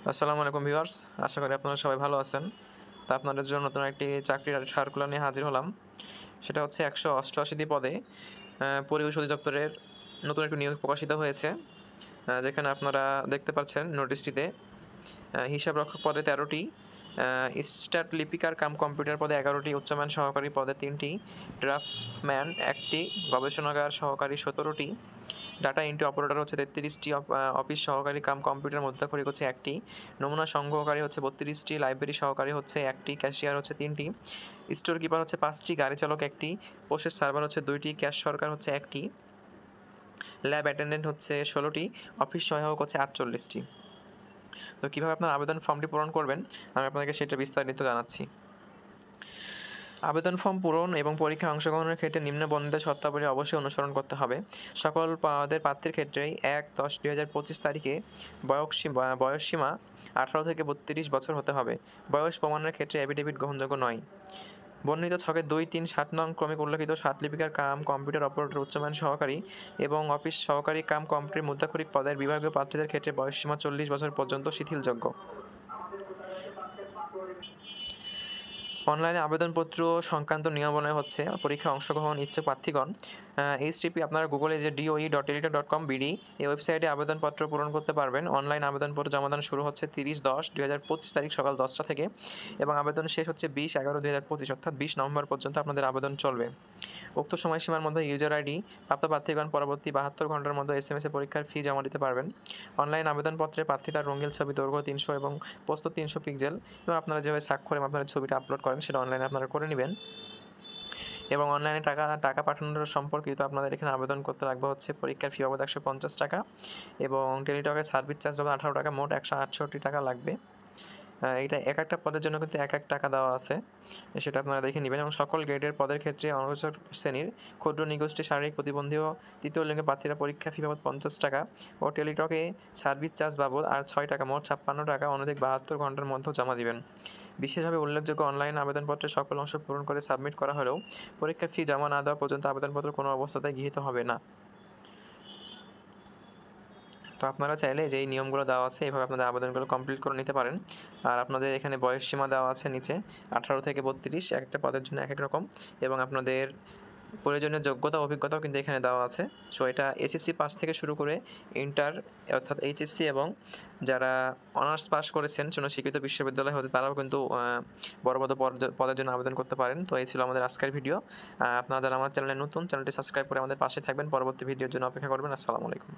আসসালামু আলাইকুম ভিউয়ার্স। আশা করি আপনারা সবাই ভালো আছেন। তো আপনাদের জন্য নতুন একটি চাকরির সার্কুলার নিয়ে হাজির হলাম। সেটা হচ্ছে ১৮৮টি পদে পরিবেশ অধিদপ্তরের নতুন একটি নিয়োগ প্রকাশিত হয়েছে। যেখানে আপনারা দেখতে পাচ্ছেন নোটিশটিতে হিসাবরক্ষক পদে ১৩টি, স্ট্যাট লিপিকার কাম কম্পিউটার পদে ১১টি, উচ্চমান সহকারী পদে ৩টি, ড্রাফটম্যান ১টি, গবেষণাগার সহকারী ১৭টি, ডাটা এন্ট্রি অপারেটর হচ্ছে ৩৩টি, অফিস সহকারী কাম কম্পিউটার মুদ্রাক্ষরিক হচ্ছে ১টি, নমুনা সংগ্রহকারী হচ্ছে ৩২টি, লাইব্রেরি সহকারী হচ্ছে ১টি, ক্যাশিয়ার হচ্ছে ৩টি, স্টোর কিপার হচ্ছে ৫টি, গাড়ি চালক ১টি, প্রসেস সার্ভার হচ্ছে ২টি, ক্যাশ সরকার হচ্ছে ১টি, ল্যাব অ্যাটেন্ডেন্ট হচ্ছে ১৬টি, অফিস সহায়ক হচ্ছে ৪৮টি। তো কীভাবে আপনার আবেদন ফর্মটি পূরণ করবেন আমি আপনাদেরকে সেটা বিস্তারিত জানাচ্ছি। আবেদন ফর্ম পূরণ এবং পরীক্ষায় অংশগ্রহণের ক্ষেত্রে নিম্ন বর্ণিত শর্তাবলী অবশ্যই অনুসরণ করতে হবে। সকল পদের প্রার্থীর ক্ষেত্রেই ১/১০/২০২৫ তারিখে বয়সসীমা ১৮ থেকে ৩২ বছর হতে হবে। বয়স প্রমাণের ক্ষেত্রে অ্যাফিডেভিট গ্রহণযোগ্য নয়। বর্ণিত ছকে ২, ৩, ৭ নং ক্রমিক উল্লেখিত লিপিকার কাম কম্পিউটার অপারেটর, উচ্চমান সহকারী এবং অফিস সহকারী কাম কম্পিউটার মুদ্রাক্ষরিক পদের বিভাগীয় প্রার্থীদের ক্ষেত্রে বয়সসীমা ৪০ বছর পর্যন্ত শিথিলযোগ্য। অনলাইনে আবেদনপত্র সংক্রান্ত নিয়মাবলী হচ্ছে পরীক্ষায় অংশগ্রহণ ইচ্ছুক প্রার্থীগণ http আপনারা গুগলে যে doe.telitor.com.bd এই ওয়েবসাইটে আবেদনপত্র পূরণ করতে পারবেন। অনলাইন আবেদনপত্র জমাদান শুরু হচ্ছে ৩০/১০/২০২৫ তারিখ সকাল ১০টা থেকে এবং আবেদন শেষ হচ্ছে ২০/১১/২০২৫ অর্থাৎ ২০ নভেম্বর পর্যন্ত আপনাদের আবেদন চলবে। উক্ত সময়সীমার মধ্যে ইউজার আইডি প্রাপ্ত প্রার্থীগণ পরবর্তী ৭২ ঘন্টার মধ্যে SMS এ পরীক্ষার ফি জমা দিতে পারবেন। অনলাইন আবেদনপত্রে প্রার্থী তার রঙিন ছবি দৈর্ঘ্য ৩০০ এবং প্রস্থ ৩০০ পিক্সেল এবং আপনারা যেভাবে স্বাক্ষর এবং আপনারা ছবিটা আপলোড করেন সেটা অনলাইনে আপনারা করে নেবেন। এবং অনলাইনে টাকা পাঠানোর সম্পর্কিত আপনাদের এখানে আবেদন করতে লাগবে হচ্ছে পরীক্ষার ফি বাবদ ১৫০ টাকা এবং টেলিটকের সার্ভিস চার্জ বাবদ ১৮ টাকা, মোট ১৬৮ টাকা লাগবে। এইটা একটা পদের জন্য কিন্তু এক টাকা দেওয়া আছে, সেটা আপনারা দেখে নেবেন। এবং সকল গ্রেডের পদের ক্ষেত্রে অনুসূচক শ্রেণীর, ক্ষুদ্র নিগোষ্ঠী, শারীরিক প্রতিবন্ধী ও তৃতীয় লিঙ্গের প্রার্থীরা পরীক্ষা ফি বাবদ ৫০ টাকা ও টেলিটকে সার্ভিস চার্জ বাবদ আর ৬ টাকা, মোট ৫৬ টাকা অনধিক ৭২ ঘন্টার মধ্যে জমা দিবেন। বিশেষভাবে উল্লেখযোগ্য, অনলাইন আবেদনপত্রের সকল অংশ পূরণ করে সাবমিট করা হলেও পরীক্ষার ফি জমা না দেওয়া পর্যন্ত আবেদনপত্র কোনো অবস্থাতেই গৃহীত হবে না। তো আপনারা চাইলে যে এই নিয়মগুলো দেওয়া আছে এভাবে আপনাদের আবেদনগুলো কমপ্লিট করে নিতে পারেন। আর আপনাদের এখানে বয়সসীমা দেওয়া আছে নিচে ১৮ থেকে ৩২, একটা পদের জন্য এক রকম এবং আপনাদের প্রয়োজনীয় যোগ্যতা অভিজ্ঞতাও কিন্তু এখানে দেওয়া আছে। সো এটা এসএসসি পাস থেকে শুরু করে ইন্টার অর্থাৎ এইচএসসি এবং যারা অনার্স পাস করেছেন কোনো স্বীকৃত বিশ্ববিদ্যালয় হতে তারাও কিন্তু বড় পদের জন্য আবেদন করতে পারেন। তো এই ছিল আমাদের আজকের ভিডিও। আপনারা যারা আমার চ্যানেলে নতুন, চ্যানেলটি সাবস্ক্রাইব করে আমাদের পাশে থাকবেন। পরবর্তী ভিডিওর জন্য অপেক্ষা করবেন। আসসালামু আলাইকুম।